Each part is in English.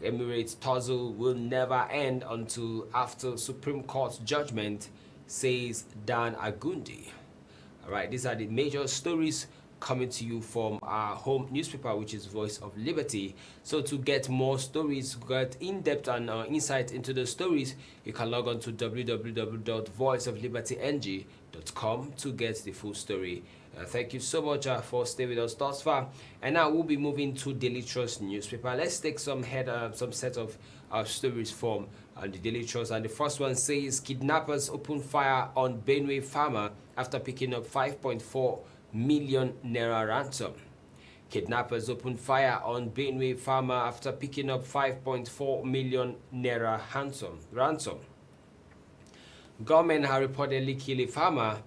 Emirates tussle will never end until after Supreme Court judgment, says Dan Agundi. All right, these are the major stories coming to you from our home newspaper, which is Voice of Liberty. So to get more stories, get in-depth and insight into the stories, you can log on to www.voiceoflibertyng.com to get the full story. Thank you so much for staying with us thus far. And now we'll be moving to Daily Trust newspaper. Let's take some set of stories from the Daily Trust. And the first one says kidnappers open fire on Benue farmer after picking up 5.4 million naira ransom. Kidnappers opened fire on Benue farmer after picking up 5.4 million naira ransom. Government has reportedly killed a farmer,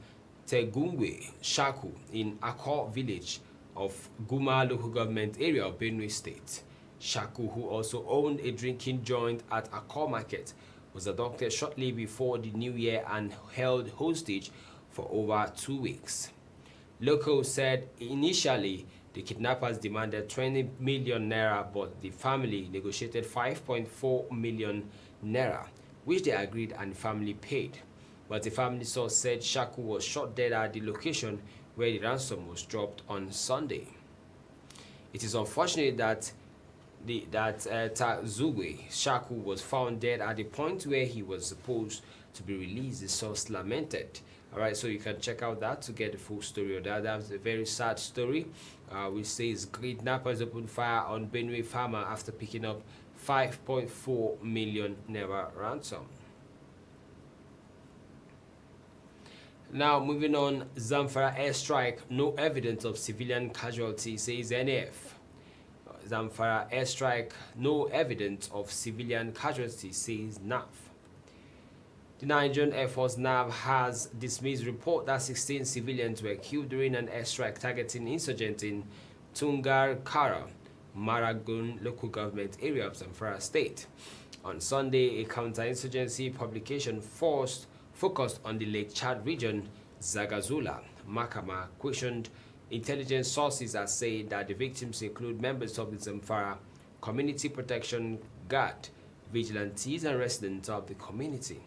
Tegungwe Shaku, in Akko village of Guma local government area of Benue State. Shaku, who also owned a drinking joint at Akko market, was abducted shortly before the new year and held hostage for over 2 weeks. Locals said initially the kidnappers demanded 20 million naira, but the family negotiated 5.4 million naira, which they agreed and the family paid. But the family source said Shaku was shot dead at the location where the ransom was dropped on Sunday. It is unfortunate that Tazugwe Shaku was found dead at the point where he was supposed to be released, the source lamented. Alright, so you can check out that to get the full story of that. That's a very sad story, which says kidnappers opened fire on Benue farmer after picking up 5.4 million naira ransom. Now moving on, Zamfara airstrike, no evidence of civilian casualty, says NAF. Zamfara airstrike, no evidence of civilian casualty, says NAF. The Nigerian Air Force NAV has dismissed report that 16 civilians were killed during an airstrike targeting insurgents in Tungar Kara, Maragun local government area of Zamfara State. On Sunday, a counterinsurgency publication focused on the Lake Chad region, Zagazula, Makama, questioned intelligence sources as saying that the victims include members of the Zamfara Community Protection Guard, vigilantes and residents of the community.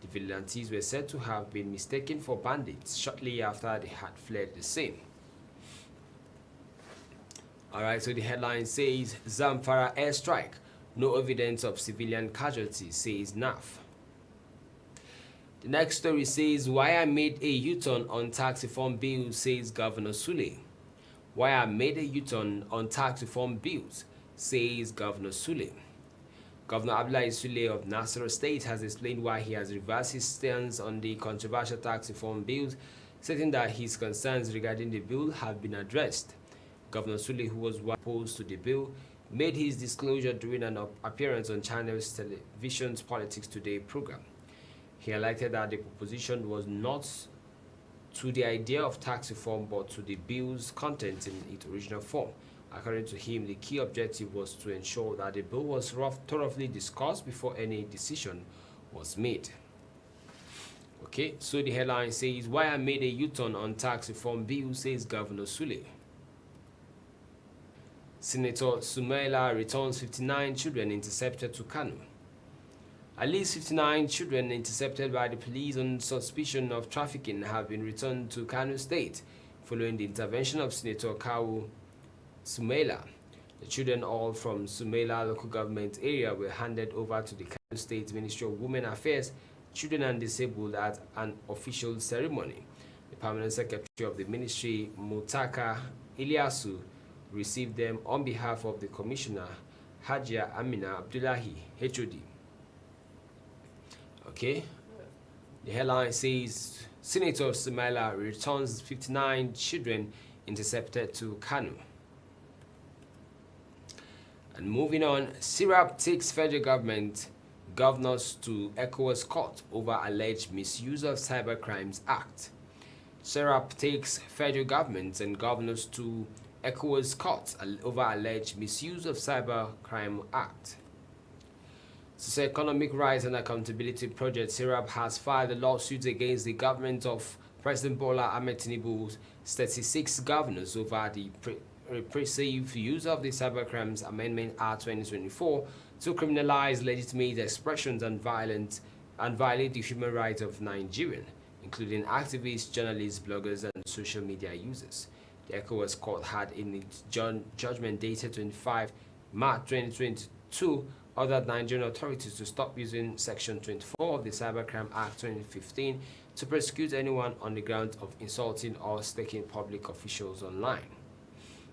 The vigilantes were said to have been mistaken for bandits shortly after they had fled the scene. Alright, so the headline says Zamfara airstrike, no evidence of civilian casualties, says NAF. The next story says why I made a U-turn on tax reform bill, says Governor Sule. Why I made a U-turn on tax reform bills, says Governor Sule. Governor Abdullahi Sule of Nasarawa State has explained why he has reversed his stance on the controversial tax reform bills, stating that his concerns regarding the bill have been addressed. Governor Sule, who was opposed to the bill, made his disclosure during an appearance on Channels Television's Politics Today program. He highlighted that the proposition was not to the idea of tax reform but to the bill's content in its original form. According to him, the key objective was to ensure that the bill was thoroughly discussed before any decision was made. Okay, so the headline says, why I made a U-turn on tax reform bill, says Governor Sule. Senator Sumaila returns 59 children intercepted to Kano. At least 59 children intercepted by the police on suspicion of trafficking have been returned to Kano State following the intervention of Senator Kawu Sumaila. The children, all from Sumaila local government area, were handed over to the Kano State Ministry of Women Affairs, Children and Disabled at an official ceremony. The Permanent Secretary of the Ministry, Mutaka Ilyasu, received them on behalf of the Commissioner, Hajia Amina Abdullahi, HOD. Okay, the headline says Senator Sumaila returns 59 children intercepted to Kano. And moving on, Syrup takes federal government governors to ECOWAS court over alleged misuse of Cybercrimes Act. Syrup takes federal government and governors to ECOWAS court over alleged misuse of Cybercrime Act. Socio-Economic Rights and Accountability Project (SERAP) has filed a lawsuit against the government of President Bola Ahmed Tinubu's 36 governors over the repressive use of the Cybercrimes Amendment Act 2024 to criminalize legitimate expressions and violate the human rights of Nigerians, including activists, journalists, bloggers, and social media users. The ECOWAS Court had in its judgment dated 25 March 2022 ordered Nigerian authorities to stop using Section 24 of the Cybercrime Act 2015 to prosecute anyone on the grounds of insulting or staking public officials online.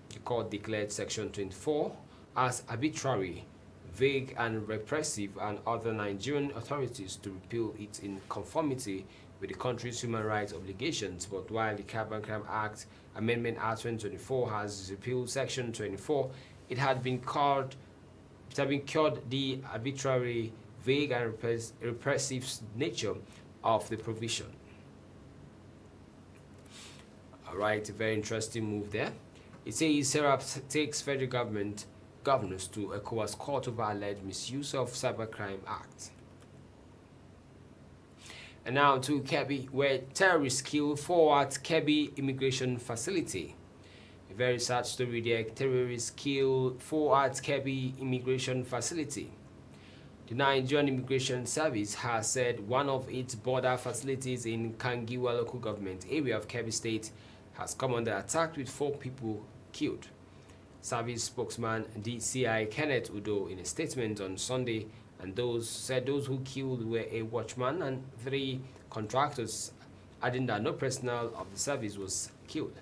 The court declared Section 24 as arbitrary, vague, and repressive, and ordered Nigerian authorities to repeal it in conformity with the country's human rights obligations. But while the Cybercrime Act Amendment Act 2024 has repealed Section 24, it had been cured the arbitrary, vague, and repressive nature of the provision. Alright, a very interesting move there. It says Serap takes federal government governors to ECOWAS court over alleged misuse of Cybercrime Act. And now to Kebbi, where terrorists killed 4 at Kebbi immigration facility. A very sad story there. Terrorists killed 4 at Kebbi immigration facility. The Nigerian Immigration Service has said one of its border facilities in Kangiwa local government area of Kebbi State has come under attack with 4 people killed. Service spokesman DCI Kenneth Udo in a statement on Sunday and said those who killed were a watchman and 3 contractors, adding that no personnel of the service was killed.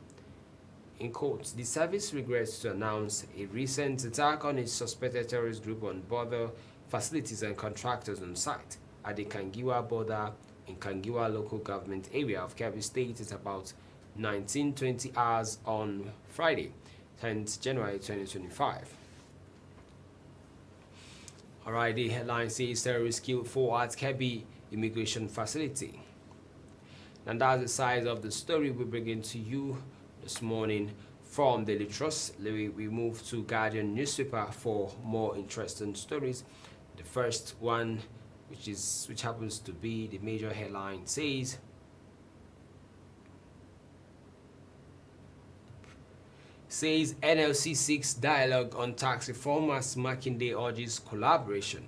In quotes, the service regrets to announce a recent attack on its suspected terrorist group on border facilities and contractors on site at the Kangiwa border in Kangiwa local government area of Kebbi State at about 19:20 hours on Friday, 10th January 2025. Alright, the headline says terrorists killed 4 at Kebbi immigration facility. And that's the size of the story we bring into you this morning from Daily Trust. We move to Guardian newspaper for more interesting stories. The first one, which happens to be the major headline, says NLC seeks dialogue on tax reform as Makinde urges collaboration.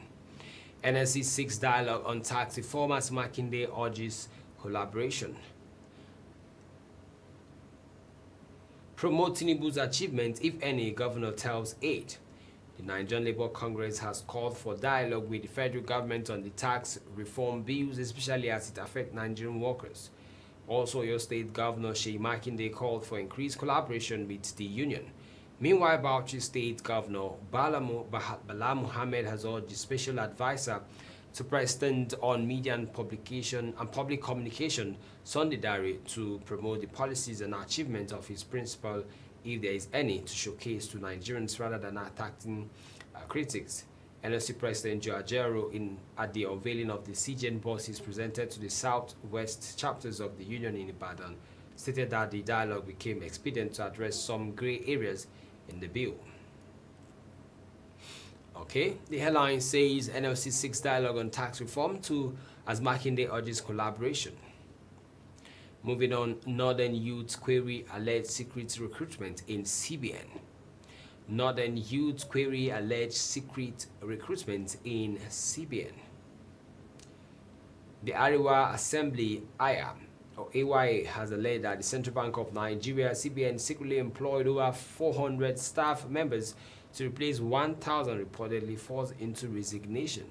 NLC seeks dialogue on tax reform as Makinde urges collaboration. Promote Tinubu's achievement, if any, governor tells aide. The Nigerian Labour Congress has called for dialogue with the federal government on the tax reform bills, especially as it affects Nigerian workers. Also, your state governor Seyi Makinde called for increased collaboration with the union. Meanwhile, Bauchi State Governor Bala Muhammad has urged the special advisor to President on Media and Public Communication, Sunday Dare, to promote the policies and achievements of his principal, if there is any, to showcase to Nigerians rather than attacking critics. NLC President Joe Ajero, at the unveiling of the CGN buses presented to the Southwest chapters of the union in Ibadan, stated that the dialogue became expedient to address some grey areas in the bill. Okay, the headline says NLC seeks dialogue on tax reform as Makinde urges collaboration. Moving on, Northern Youth query alleged secret recruitment in CBN. Northern Youth query alleged secret recruitment in CBN. The Ariwa Assembly AYA has alleged that the Central Bank of Nigeria CBN secretly employed over 400 staff members to replace 1,000 reportedly forced into resignation.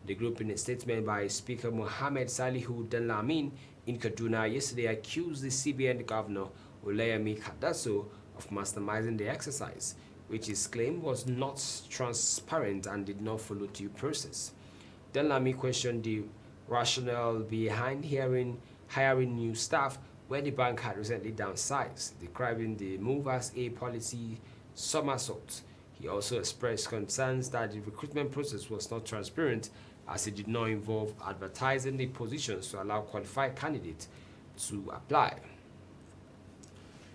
The group, in a statement by Speaker Mohammed Salihu Danlamin in Kaduna yesterday, accused the CBN governor Olayemi Kadaso of masterminding the exercise, which is claimed was not transparent and did not follow due process. Danlami questioned the rationale behind hiring new staff where the bank had recently downsized, describing the move as a policy somersault. He also expressed concerns that the recruitment process was not transparent, as it did not involve advertising the positions to allow qualified candidates to apply.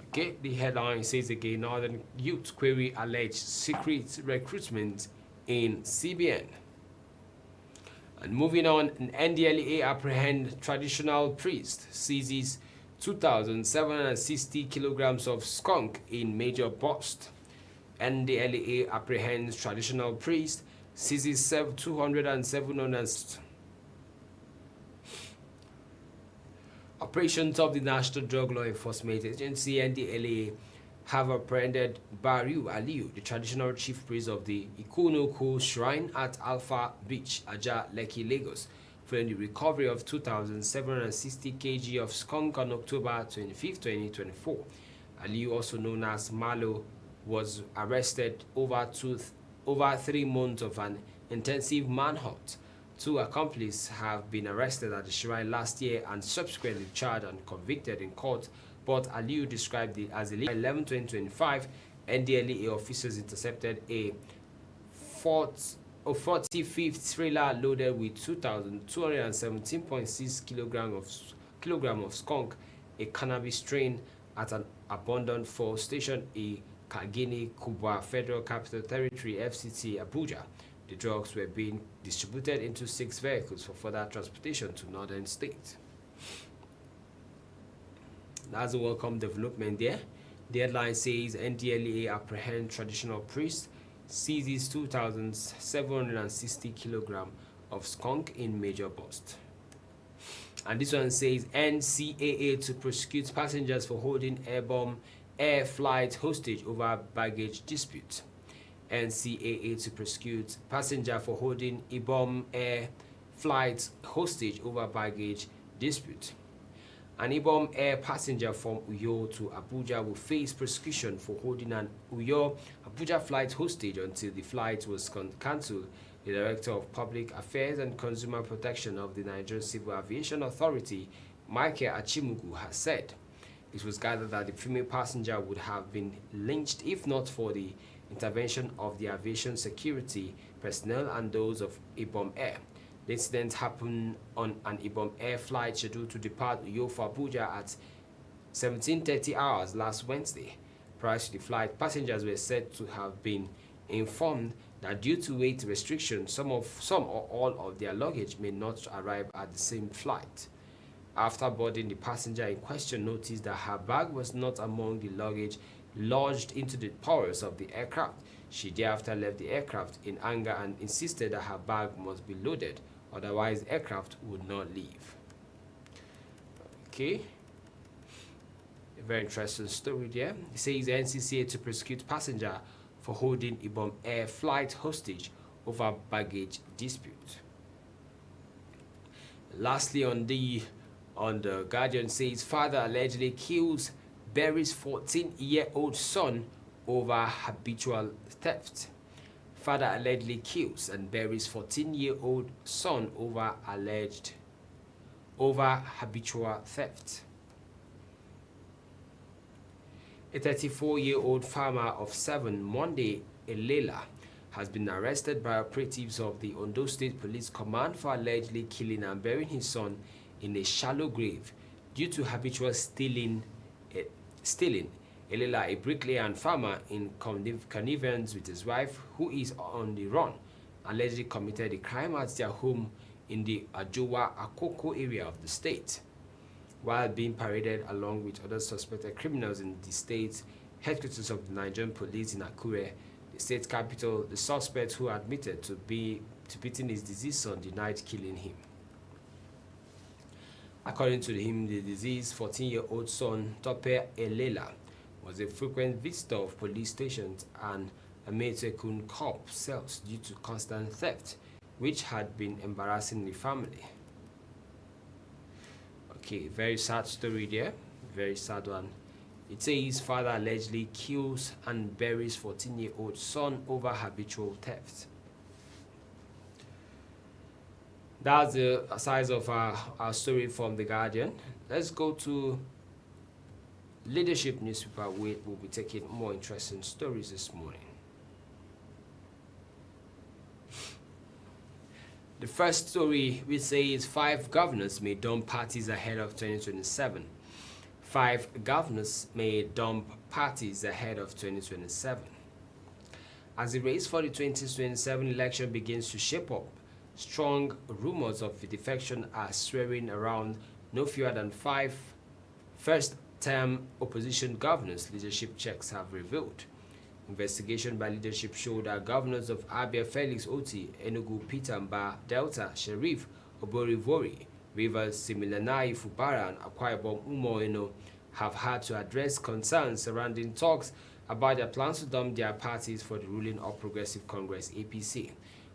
Okay, the headline says again, Northern Youth query alleged secret recruitment in CBN. And moving on, an NDLEA apprehend traditional priest, seizes 2,760 kilograms of skunk in major bust. NDLEA apprehends traditional priest, seizes 207 Operations of the National Drug Law Enforcement Agency (NDLEA) have apprehended Bariu Aliyu, the traditional chief priest of the Ikunuku Shrine at Alpha Beach, Aja, Lekki, Lagos, following the recovery of 2,760 kg of skunk on October 25, 2024. Aliyu, also known as Malo, was arrested over 3 months of an intensive manhunt. 2 accomplices have been arrested at the shrine last year and subsequently charged and convicted in court, but Aliyu described it as illegal. 11/2025, NDLEA officers intercepted a 45th trailer loaded with 2,217.6 kilogram of skunk, a cannabis strain, at an abandoned fuel station in Kagini, Kubwa, Federal Capital Territory, FCT, Abuja. The drugs were being distributed into 6 vehicles for further transportation to northern states. That's a welcome development there. The headline says NDLEA apprehend traditional priest, seizes 2,760 kilogram of skunk in major bust. And this one says NCAA to prosecute passengers for holding air flight hostage over baggage dispute. NCAA to prosecute passenger for holding IBOM air flight hostage over baggage dispute. An IBOM air passenger from Uyo to Abuja will face prosecution for holding an Uyo-Abuja flight hostage until the flight was cancelled. The Director of Public Affairs and Consumer Protection of the Nigerian Civil Aviation Authority, Michael Achimugu, has said. It was gathered that the female passenger would have been lynched if not for the intervention of the aviation security personnel and those of IBOM Air. The incident happened on an IBOM Air flight scheduled to depart Uyo for Abuja at 17:30 hours last Wednesday. Prior to the flight, passengers were said to have been informed that due to weight restrictions, some or all of their luggage may not arrive at the same flight. After boarding, the passenger in question noticed that her bag was not among the luggage lodged into the bowels of the aircraft. She thereafter left the aircraft in anger and insisted that her bag must be loaded, otherwise the aircraft would not leave. Okay. A very interesting story there. It says NCCA to prosecute passenger for holding IBOM Air flight hostage over baggage dispute. Lastly, on the Guardian says father allegedly kills buries 14-year-old son over habitual theft. Father allegedly kills and buries 14-year-old son over habitual theft. A 34-year-old farmer of 7, Monday Elela, has been arrested by operatives of the Ondo State Police Command for allegedly killing and burying his son in a shallow grave due to habitual stealing. Elela, a bricklayer and farmer in connivance with his wife, who is on the run, allegedly committed the crime at their home in the Ajowa Akoko area of the state. While being paraded along with other suspected criminals in the state headquarters of the Nigerian police in Akure, the state capital, the suspect, who admitted to beating his deceased son, denied killing him. According to him, the deceased 14-year-old son, Tope Elela, was a frequent visitor of police stations and Ametekun cop cells due to constant theft, which had been embarrassing the family. Okay, very sad story there, very sad one. It says father allegedly kills and buries 14-year-old son over habitual theft. That's the size of our story from The Guardian. Let's go to Leadership newspaper, where we'll be taking more interesting stories this morning. The first story we say is 5 governors may dump parties ahead of 2027. 5 governors may dump parties ahead of 2027. As the race for the 2027 election begins to shape up, strong rumors of defection are swirling around no fewer than 5 first-term opposition governors, leadership checks have revealed. Investigation by leadership showed that governors of Abia Felix Oti, Enugu Peter Mbah, Delta Sheriff Oborivori, Rivers Similanai Fubara, and Akwa Ibom Umoeno have had to address concerns surrounding talks about their plans to dump their parties for the ruling All Progressive Congress (APC).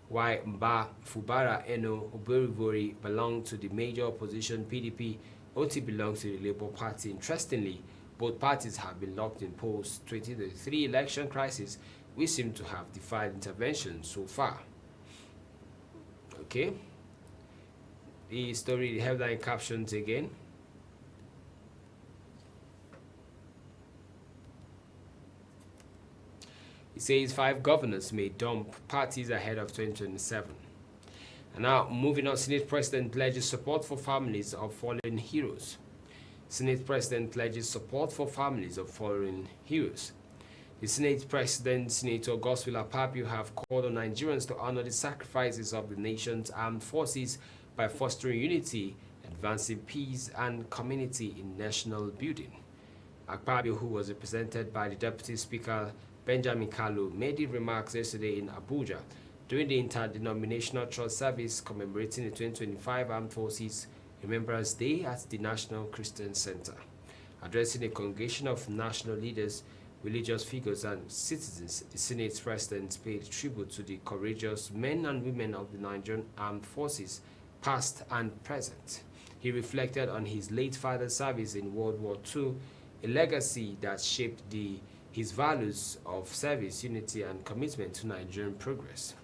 While Mbah, Fubara, Eno, Oborivori belong to the major opposition PDP, Oti belongs to the Labour Party. Interestingly, both parties have been locked in post-2023 election crisis, which seem to have defied intervention so far. Okay. The story, the headline captions again. It says 5 governors may dump parties ahead of 2027. And now, moving on, Senate President pledges support for families of fallen heroes. Senate President pledges support for families of fallen heroes. The Senate President, Senator Godswill Akpabio, have called on Nigerians to honor the sacrifices of the nation's armed forces by fostering unity, advancing peace and community in national building. Akpabio, who was represented by the Deputy Speaker Benjamin Kalu, made the remarks yesterday in Abuja during the interdenominational trust service commemorating the 2025 Armed Forces Remembrance Day at the National Christian Center. Addressing a congregation of national leaders, religious figures, and citizens, the Senate President paid tribute to the courageous men and women of the Nigerian Armed Forces, past and present. He reflected on his late father's service in World War II, a legacy that shaped his values of service, unity, and commitment to Nigerian progress.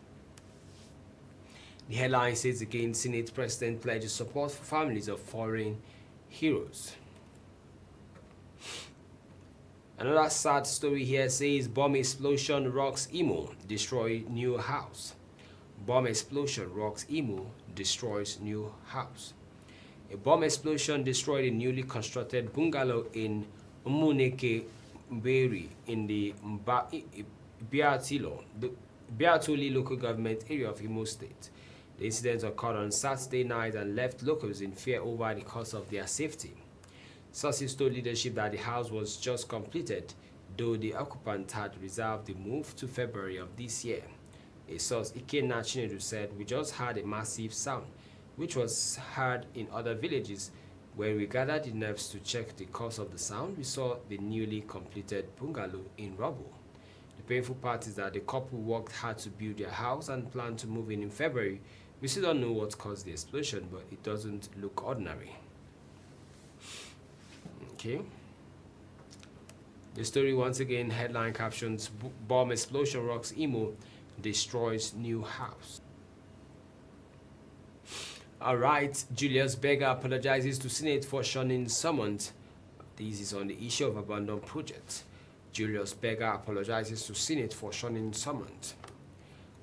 The headline says again, Senate President pledges support for families of fallen heroes. Another sad story here says bomb explosion rocks Imo, destroy new house. Bomb explosion rocks Imo, destroys new house. A bomb explosion destroyed a newly constructed bungalow in Umuneke Mberi in the Biatuli local government area of Imo State. The incident occurred on Saturday night and left locals in fear over the cost of their safety. Sources told leadership that the house was just completed, though the occupant had reserved the move to February of this year. A source, Ikenna Chinedu, said, "We just heard a massive sound, which was heard in other villages. When we gathered the nerves to check the cause of the sound, we saw the newly completed bungalow in rubble." The painful part is that the couple worked hard to build their house and planned to move in February. We still don't know what caused the explosion, but it doesn't look ordinary. Okay. The story once again, headline captions, bomb explosion rocks Imo, destroys new house. All right, Julius Berger apologizes to Senate for shunning summons. This is on the issue of abandoned project. Julius Berger apologizes to Senate for shunning summons.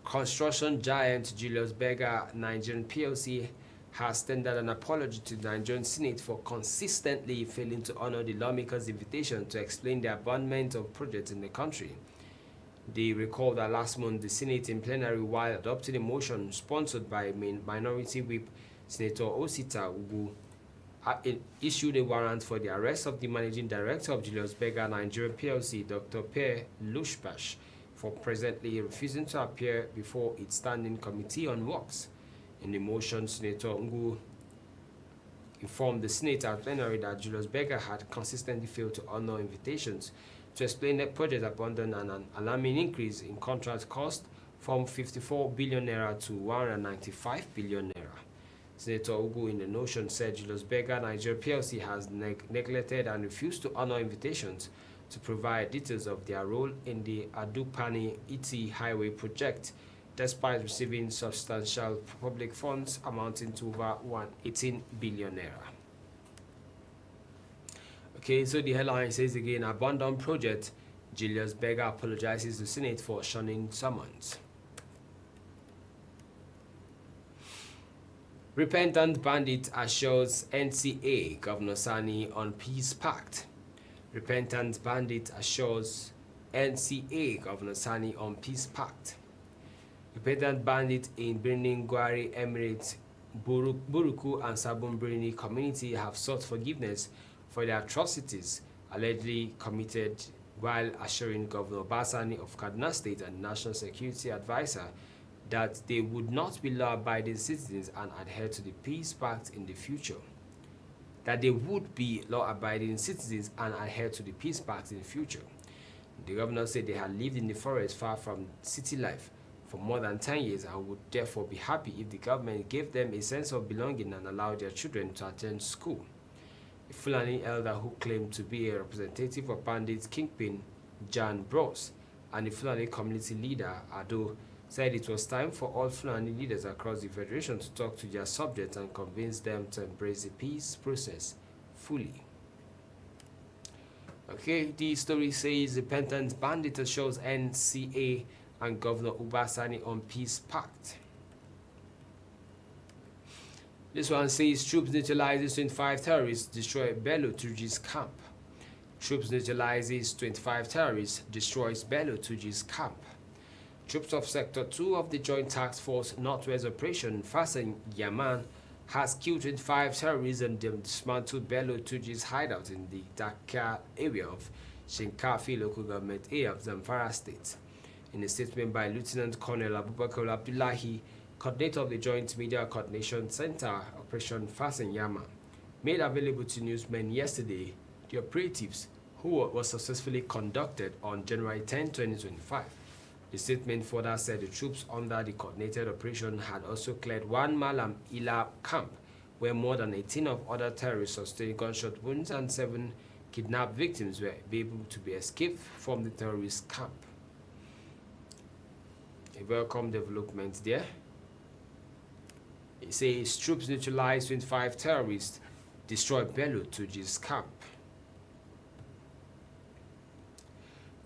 Construction giant Julius Berger Nigerian PLC has tendered an apology to the Nigerian Senate for consistently failing to honor the lawmakers' invitation to explain the abandonment of projects in the country. They recall that last month the Senate in plenary, while adopting a motion sponsored by Minority Whip Senator Osita Ugu, issued a warrant for the arrest of the managing director of Julius Berger Nigerian PLC, Dr. Pierre Lushbash, for presently refusing to appear before its standing committee on works. In the motion, Senator Ngu informed the Senate at plenary that Julius Berger had consistently failed to honor invitations to explain the project abandoned and an alarming increase in contract cost from 54 billion naira to 195 billion naira. Senator Ugu in the motion said Julius Berger Nigeria PLC has neglected and refused to honor invitations to provide details of their role in the Adupani Iti Highway project, despite receiving substantial public funds amounting to over 118 billion naira. Okay, so the headline says again, abandoned project, Julius Berger apologizes to Senate for shunning summons. Repentant bandit assures NCA Governor Sani on peace pact. Repentant bandit assures NCA Governor Sani on peace pact. Repentant bandit in Birnin Gwari Emirates, Buruku and Sabon Birni community have sought forgiveness for the atrocities allegedly committed while assuring Governor Basani of Kaduna State and National Security Advisor that they would not be law-abiding citizens and adhere to the Peace Pact in the future. That they would be law-abiding citizens and adhere to the Peace Pact in the future. The governor said they had lived in the forest far from city life for more than 10 years and would therefore be happy if the government gave them a sense of belonging and allowed their children to attend school. A Fulani elder who claimed to be a representative of bandits kingpin Jan Bros and the Fulani community leader Ado said it was time for all Fulani leaders across the federation to talk to their subjects and convince them to embrace the peace process fully. Okay, the story says repentant bandit assures NCA and Governor Ubasani on peace pact. This one says troops neutralizes 25 terrorists, destroy Bello Turji's camp. Troops neutralizes 25 terrorists, destroys Bello Turji's camp. Troops of Sector 2 of the Joint Task Force Northwest Operation Fasten Yaman has killed 25 terrorists and dismantled Bello Turji's hideout in the Dakar area of Shinkafi local government area of Zamfara state. In a statement by Lieutenant Colonel Abubakar Abdullahi, coordinator of the Joint Media Coordination Center, Operation Fasten Yaman, made available to newsmen yesterday the operatives who was successfully conducted on January 10, 2025. The statement further said the troops under the coordinated operation had also cleared one Malam Ila camp, where more than 18 of other terrorists sustained gunshot wounds and 7 kidnapped victims were able to be escaped from the terrorist camp. A welcome development there. It says troops neutralized 25 terrorists, destroyed Bello Turji's camp.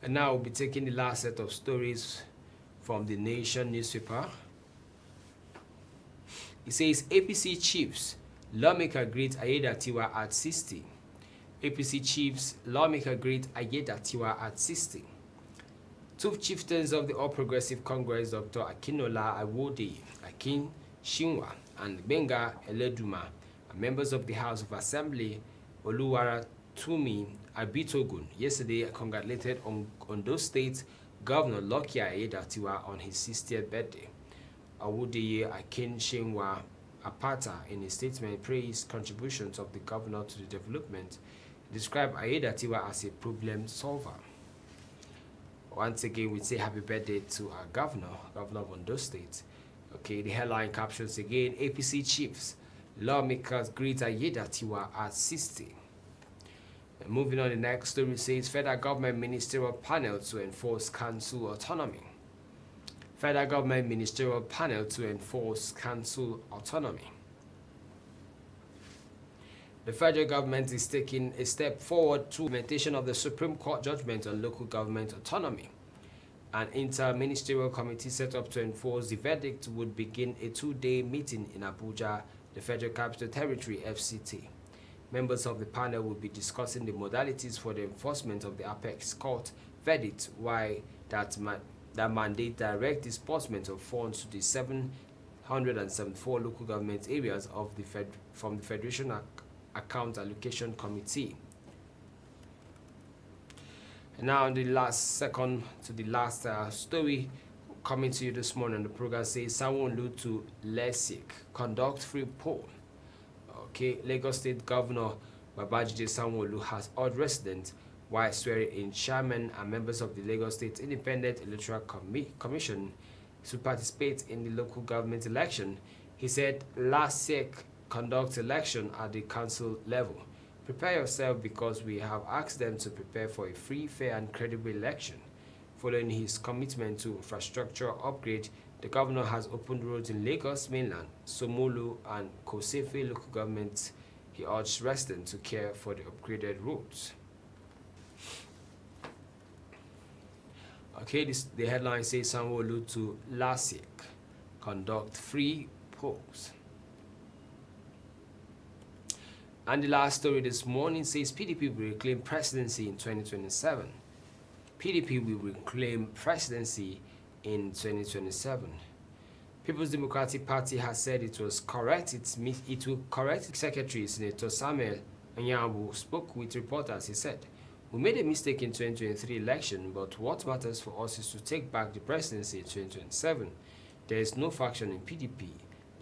And now we'll be taking the last set of stories from the Nation newspaper. It says APC chiefs, lawmaker greet Ayedatiwa at 60. APC chiefs, lawmaker greet Ayedatiwa at 60. Two chieftains of the All Progressive Congress, Dr. Akinola Awode, Akin Shinwa, and Benga Eleduma, are members of the House of Assembly, Oluwara Tumi Abitogun, yesterday congratulated Ondo State Governor Lucky Ayedatiwa on his 60th birthday. Awode Akin Shinwa Apata, in a statement, praised contributions of the governor to the development, described Ayedatiwa as a problem solver. Once again, we say happy birthday to our governor of Ondo State. Okay, the headline captions again, APC chiefs, lawmakers greet Ayedatiwa at 60. And moving on, the next story says federal government ministerial panel to enforce council autonomy. Federal government ministerial panel to enforce council autonomy. The federal government is taking a step forward to implementation of the Supreme Court judgment on local government autonomy. An inter-ministerial committee set up to enforce the verdict would begin a 2-day meeting in Abuja, the Federal Capital Territory, FCT. Members of the panel will be discussing the modalities for the enforcement of the Apex Court verdict, why that mandate direct disbursement of funds to the 774 local government areas of from the Federation Account Allocation Committee. And now the last story coming to you this morning. The program says Sanwo-Olu to LASIK conduct free poll. Okay, Lagos State Governor Babajide Sanwo-Olu has urged residents while swearing in chairman and members of the Lagos State Independent Electoral Commission to participate in the local government election. He said LASIK conduct election at the council level. Prepare yourself because we have asked them to prepare for a free, fair and credible election. Following his commitment to infrastructure upgrade, the governor has opened roads in Lagos mainland, Somolu and Kosefe local governments. He urged residents to care for the upgraded roads. Okay, the headline says Sanwo-Olu to LASIK conduct free polls. And the last story this morning says PDP will reclaim presidency in 2027. PDP will reclaim presidency in 2027. People's Democratic Party has said it will correct its Secretary Senator Samuel Anyanwu spoke with reporters. He said, We made a mistake in 2023 election, but what matters for us is to take back the presidency in 2027. There is no faction in PDP,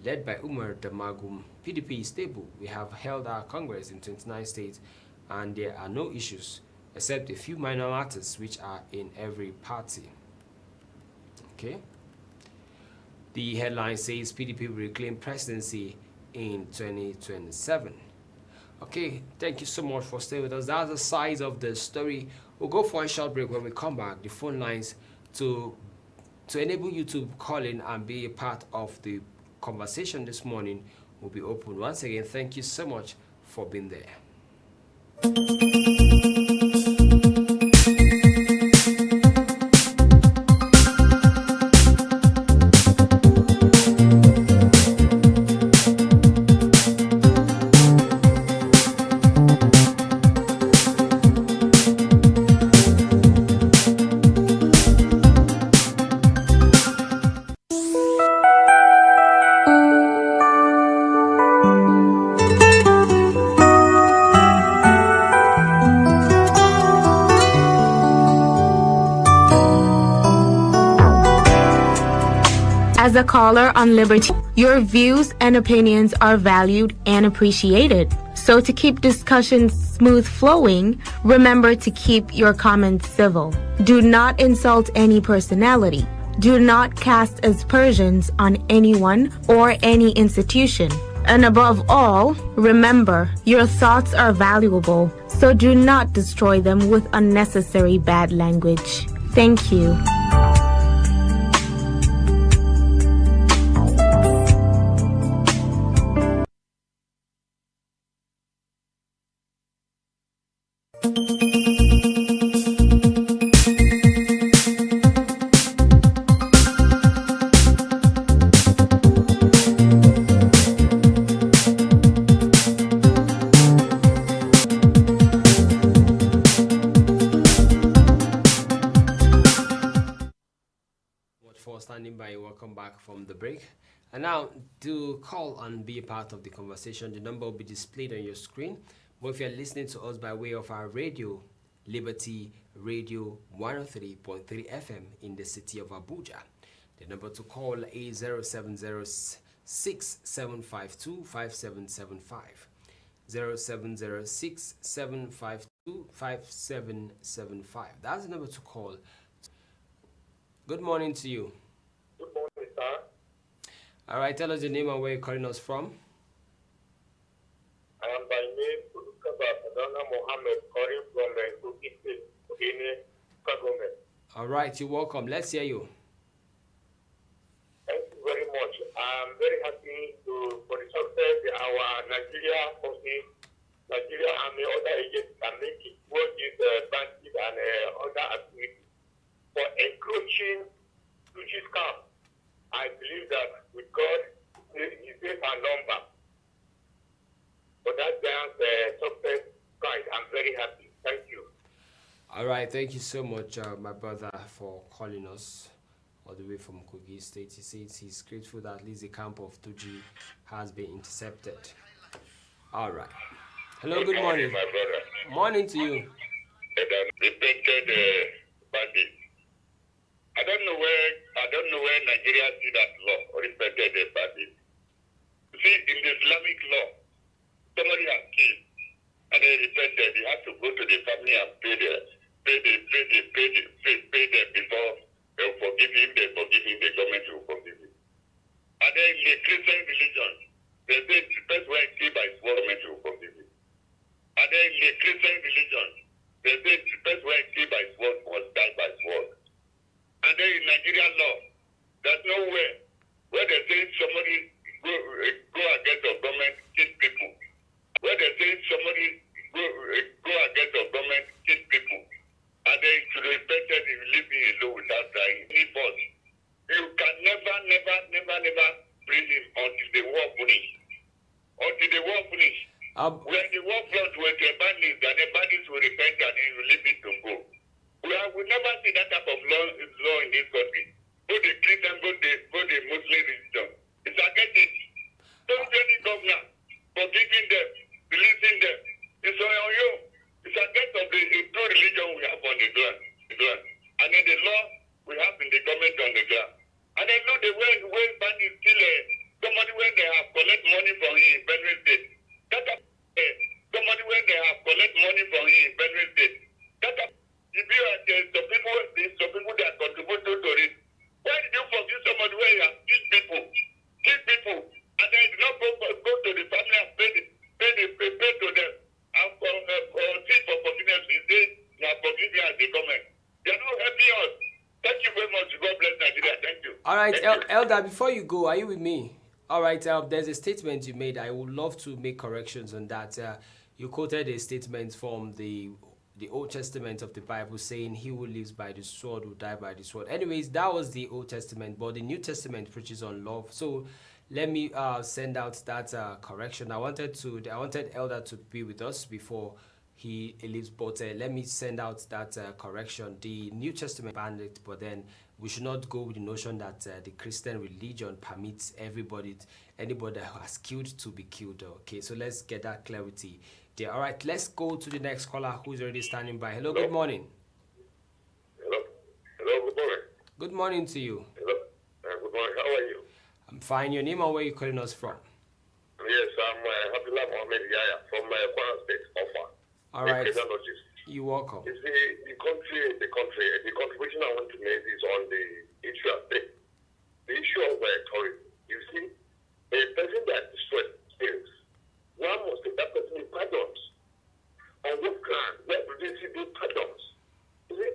led by Umar Damagum. PDP is stable. We have held our Congress in 29 states, and there are no issues, except a few minor matters which are in every party. Okay. The headline says PDP will reclaim presidency in 2027. Okay, thank you so much for staying with us. That's the size of the story. We'll go for a short break. When we come back, the phone lines to enable you to call in and be a part of the conversation this morning will be open. Once again, thank you so much for being there. As a caller on Liberty, your views and opinions are valued and appreciated. So to keep discussions smooth flowing, remember to keep your comments civil. Do not insult any personality. Do not cast aspersions on anyone or any institution. And above all, remember, your thoughts are valuable, so do not destroy them with unnecessary bad language. Thank you. For standing by, welcome back from the break. And now to call and be a part of the conversation, the number will be displayed on your screen. But if you're listening to us by way of our radio, Liberty Radio 103.3 FM in the city of Abuja, the number to call is 0706-752-5775. 0706-752-5775. That's the number to call. Good morning to you. Good morning, sir. All right, tell us your name and where you're calling us from. I am by name Sadana Mohammed, calling from Kogi State, Kagome. All right, you're welcome. Let's hear you. Thank you very much. I'm very happy for the success our Nigeria forces, Nigeria Army, other agents can make it work with bandits and other activities. For encroaching to this camp, I believe that with God, He saves our number. For that dance success prize, I'm very happy. Thank you. All right, thank you so much, my brother, for calling us all the way from Kogi State. He says he's grateful that at least the camp of Tuji has been intercepted. All right. Hello, good morning. My brother. Morning to you. Repented bandits. I don't know where Nigeria see that law or respected the bandits. You see, in the Islamic law, somebody has killed and they repented. They have to go to the family and pay them before they will forgive him. They forgive him. The government will forgive him. And then in the Christian religion, they say the best way to by sword, government will forgive him. And then in the Christian religion, they say the best way to by sword must die by sword. And then in Nigerian law, there's nowhere where they say somebody go against the government, kill people. Where they say somebody go against the government, kill people. And then to the respected, you leave me alone without dying. You can never bring him until the war finish. Until the war finish. When the war front went to the bandits, and the bandits will repent and he will leave it to go. We never see that type of law in this country. Both the Christian, both the Muslim religion. It's against it. Don't any governor forgiving them, releasing them. It's on you. It's against of the true religion. kill somebody when they have collect money from him in Benue State. That somebody when they have collect money from him in Benue State. That if you are some people that contribute to it. Why did you forgive somebody when you have killed people, and then you not go to the family and pay to them and seek for forgiveness? They are forgiving as they come in. They are not helping us. Thank you very much. God bless Nigeria. Thank you. All right, Elder, before you go, are you with me? All right, there's a statement you made. I would love to make corrections on that. You quoted a statement from the Old Testament of the Bible saying, he who lives by the sword will die by the sword. Anyways, that was the Old Testament, but the New Testament preaches on love. So let me send out that correction. I wanted Elder to be with us before he leaves, but let me send out that correction. The New Testament banned it, but then we should not go with the notion that the Christian religion permits anybody that has killed to be killed. Okay, so let's get that clarity there. All right, let's go to the next caller who's already standing by. Hello, good morning. Hello, good morning. Good morning to you. Hello, good morning. How are you? I'm fine. Your name and where you calling us from? Yes, I'm Abdullah Mohammed Yaya from Kwara State, Offa. All right. You're welcome. You see, the contribution I want to make is on the issue of the issue of authority. You see, a person that destroys things, one must take that person in pardons. On what ground? Where do they see the pardons? You see,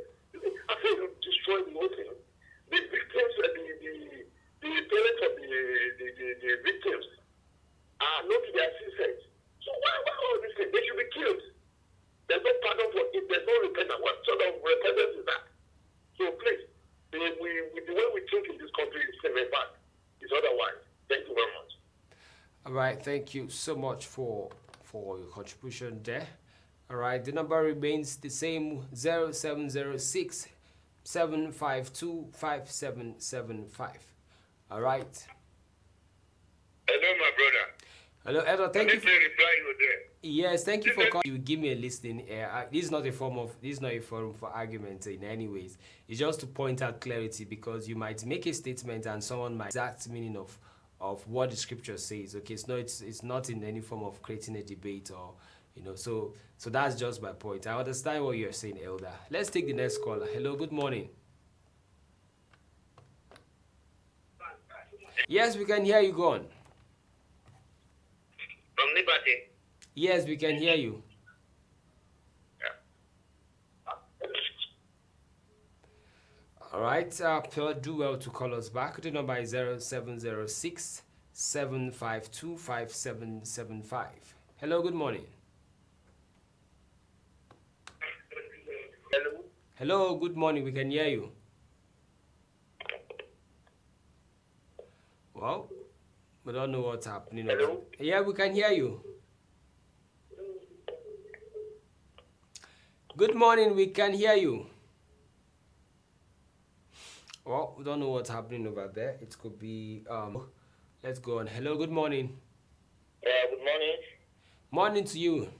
after you destroy the whole thing, the victims, the parents of the victims are not to their assistants. So why all these things? They should be killed. There's no pardon for it. There's no repentance. What sort of repentance is that? So please, the way we think in this country is same back. It's otherwise. Thank you very much. All right. Thank you so much for your contribution there. All right. The number remains the same: 0706 752 5775. All right. Hello, my brother. Hello, Elder. Thank you. Reply you there. Yes, thank you for calling. You give me a listening. This is not a forum for argument in any ways. It's just to point out clarity, because you might make a statement and someone might exact meaning of what the scripture says. Okay, it's not in any form of creating a debate or So that's just my point. I understand what you're saying, Elder. Let's take the next caller. Hello, good morning. Yes, we can hear you. Go on. From Liberty. Yes, we can hear you. All right, do well to call us back. The number is 0706 752 5775. Hello, good morning. Hello. Hello, good morning. We can hear you. Well, we don't know what's happening. Hello? Yeah, we can hear you. Good morning, we can hear you. Well, we don't know what's happening over there. It could be, let's go on. Hello, good morning. Good morning. Morning to you.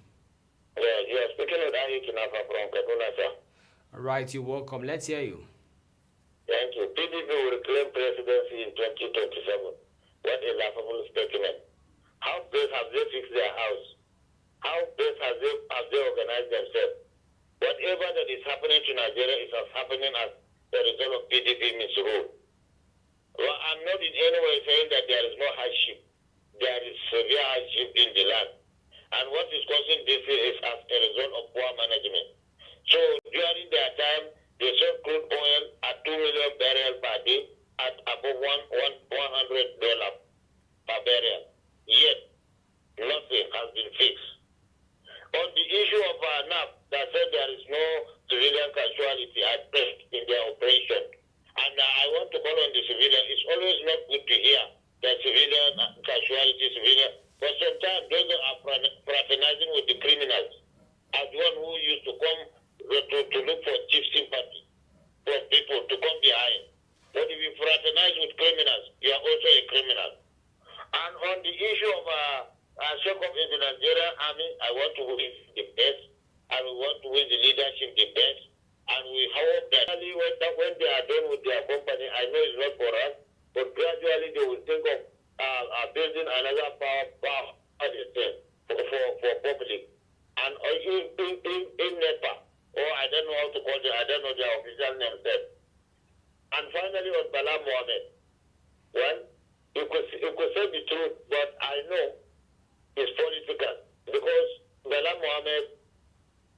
Yeah, you are speaking with Ahi Kinafa from Kaduna, sir. All right, you're welcome. Let's hear you. Thank you. PDP will claim presidency in 2027. What a laughable statement. How best have they fixed their house? How best have they organized themselves? Whatever that is happening to Nigeria is happening as a result of PDP misrule. Well, I'm not in any way saying that there is no hardship. There is severe hardship in the land. And what is causing this is as a result of poor management. So during their time, they sold crude oil at 2 million barrels per day at above $100 per barrel. Yet, nothing has been fixed. On the issue of NAP, that said there is no civilian casualty at best in their operation. And I want to call on the civilian. It's always not good to hear that civilian casualty, but sometimes those that are fraternizing with the criminals as one who used to come to look for chief sympathy for people to come behind. But if you fraternize with criminals, you are also a criminal. And on the issue of shock up in the Nigerian army, I want to win the best, and we want to win the leadership the best, and we hope that when they are done with their company, I know it's not for us, but gradually they will think of building another power station for public. And in NEPA, or I don't know how to call it, I don't know their official name said. And finally on Bala Mohammed, well, you could say the truth, but I know it's political because Bala Mohammed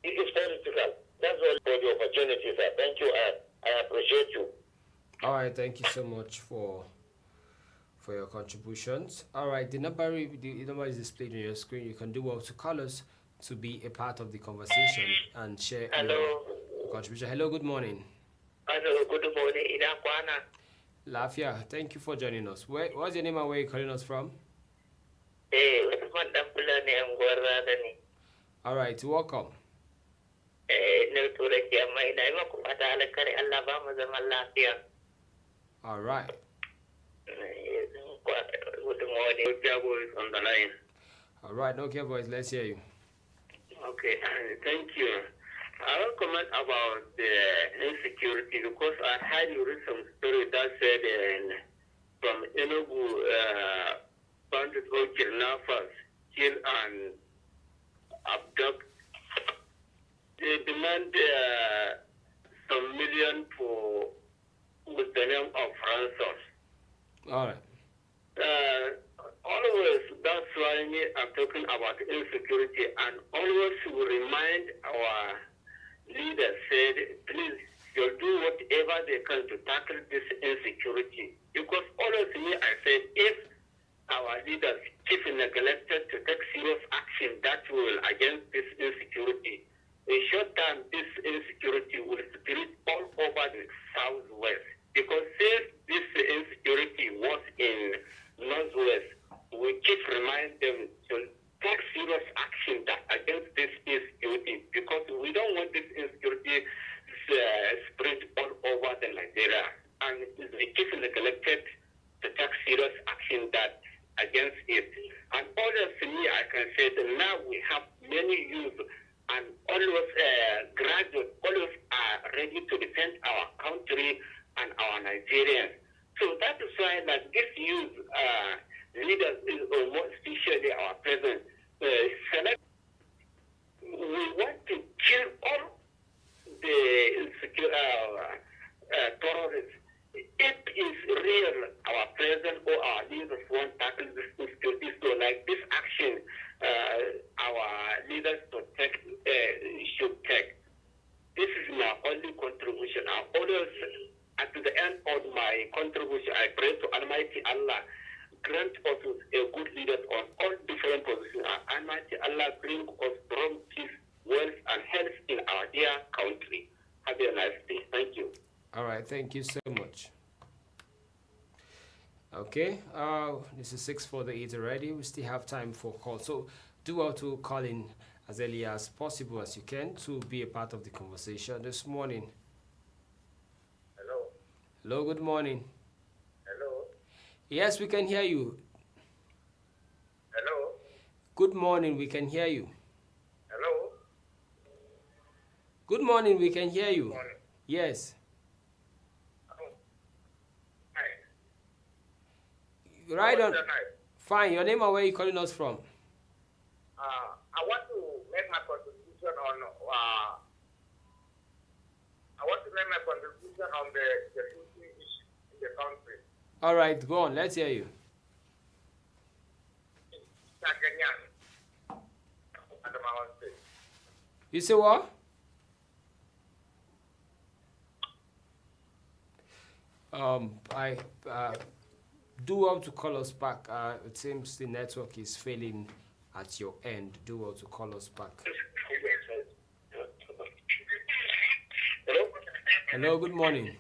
is political. That's all for the opportunity, sir. Thank you. I appreciate you. All right, thank you so much for your contributions. All right, the number is displayed on your screen. You can do well to call us to be a part of the conversation and share your contribution. Hello, good morning. Hello, good morning. Inakwana. Lafia, thank you for joining us. What's your name and where are you calling us from? All right, welcome. All right. Good morning. Voice on the line. All right, okay, boys, let's hear you. Okay, thank you. I will comment about the insecurity because I had read some story that said from Enugu, bandits or kidnappers kill and abduct. They demand some million with the name of ransom. All right. Always, that's why I'm talking about insecurity, and always we remind our leaders, said, please, you'll do whatever they can to tackle this insecurity. Because always I said, if our leaders keep neglected to take serious action that will against this insecurity, in short time, this insecurity will spread all over the southwest. Because since this insecurity was in northwest, we keep reminding them to take serious action against this insecurity because we don't want this insecurity spread all over the Nigeria. And they keep neglected to take serious action against it. And always to me, I can say that now we have many youth and always graduates, always are ready to defend our country and our Nigerians. So that is why that this youth leaders, or more especially our president, select. We want to kill all the terrorists. If it's real, our president or our leaders want to tackle this insecurity, so like this action, our leaders should take. This is my only contribution. I always, at the end of my contribution, I pray to Almighty Allah, grant us a good leader on all different positions. Almighty Allah bring us strong peace, wealth, and health in our dear country. Have a nice day. Thank you. All right, thank you so much. Okay, this is 6:48 already. We still have time for calls. So do well to call in as early as possible as you can to be a part of the conversation this morning. Hello. Hello, good morning. Hello. Yes, we can hear you. Hello. Good morning, we can hear you. Hello. Good morning, we can hear you. Morning. Yes. Hi. Right on. Hi. Fine, your name and where are you calling us from? I want to make my contribution on the security issue in the country. All right, go on, let's hear you. You say what? I do well to call us back. It seems the network is failing at your end. Do well to call us back. Hello? Hello, good morning.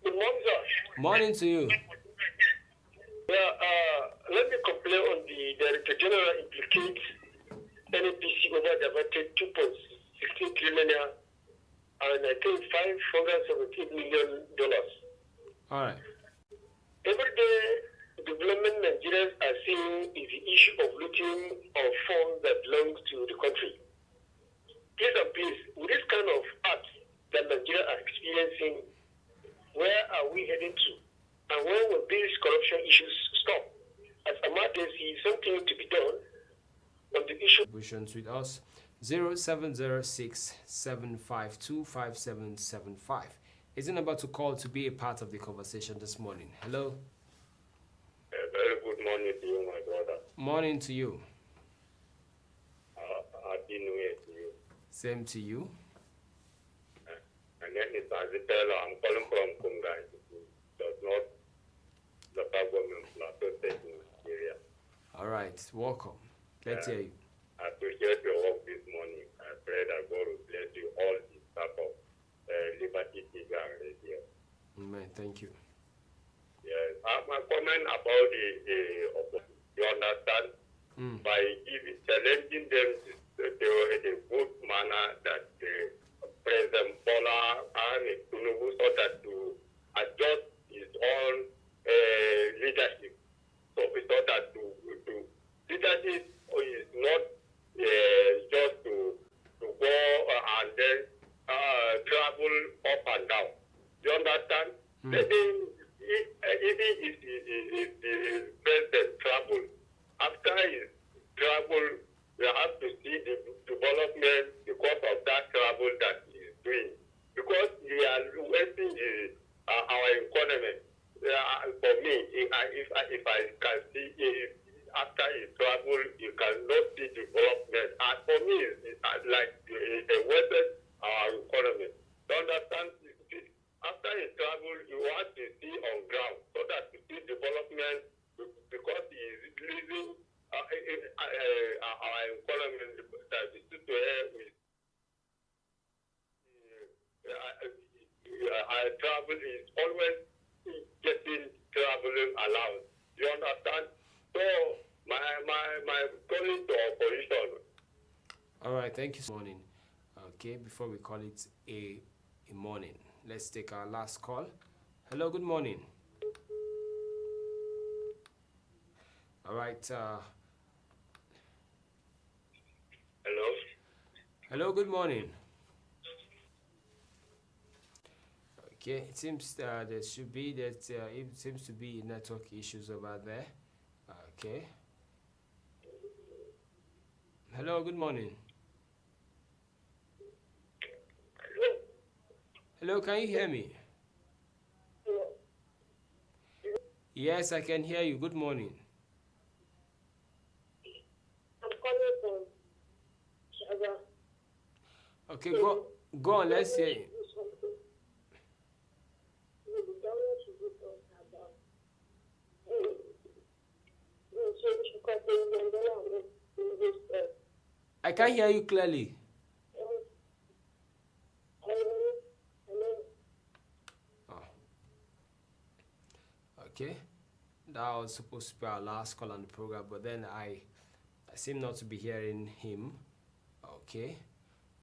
Good morning, sir. Morning to you. Yeah, let me complain on the Director General implicates NPC over diverted 2.16 trillion and I think $517 million. All right. Every day, development Nigerians are seeing is the issue of looting of funds that belong to the country. Please and please, with this kind of acts that Nigeria are experiencing, Where are we heading to? And when will these corruption issues stop? As emergency, something to be done on the issue. Contributions with us 0706-752-5775 is the number to call to be a part of the conversation this morning. Hello. Very good morning to you, my brother. Morning to you. Happy New Year to you. Same to you. And then it's Azipela. I'm calling from Kungai. Does not local government plateau state in Nigeria. All right, welcome. Let's hear you. I appreciate your work this morning. I pray that God will bless you all this type of Liberty TV and radio. Amen. Thank you. Yes. My comment about the you understand, by challenging them in a good manner that President Bola and Tinubu so that to adjust his own leadership. So we thought that to leadership is not just to go and then travel up and down. You understand? Even if the president travel, after his travel, we have to see the development because of that travel that he is doing. Because we are wasting our economy. For me, if I can see after his travel, you cannot see development. And for me, it's like a wasted our economy. You understand? After his travel, you want to see on ground so that to see development because he is leaving our economy that is to with our travel is always getting traveling allowance. You understand? So my calling to opposition. All right, thank you. Morning. Okay, before we call it a morning, let's take our last call. Hello, good morning. All right. Hello. Hello, good morning. Okay, it seems there should be that it seems to be network issues over there. Okay. Hello, good morning. Hello, can you hear me? Yes, I can hear you. Good morning. I'm calling from Shaga. Okay, go on, let's hear you. I can't hear you clearly. Oh. Okay, that was supposed to be our last call on the program, but then I seem not to be hearing him. Okay.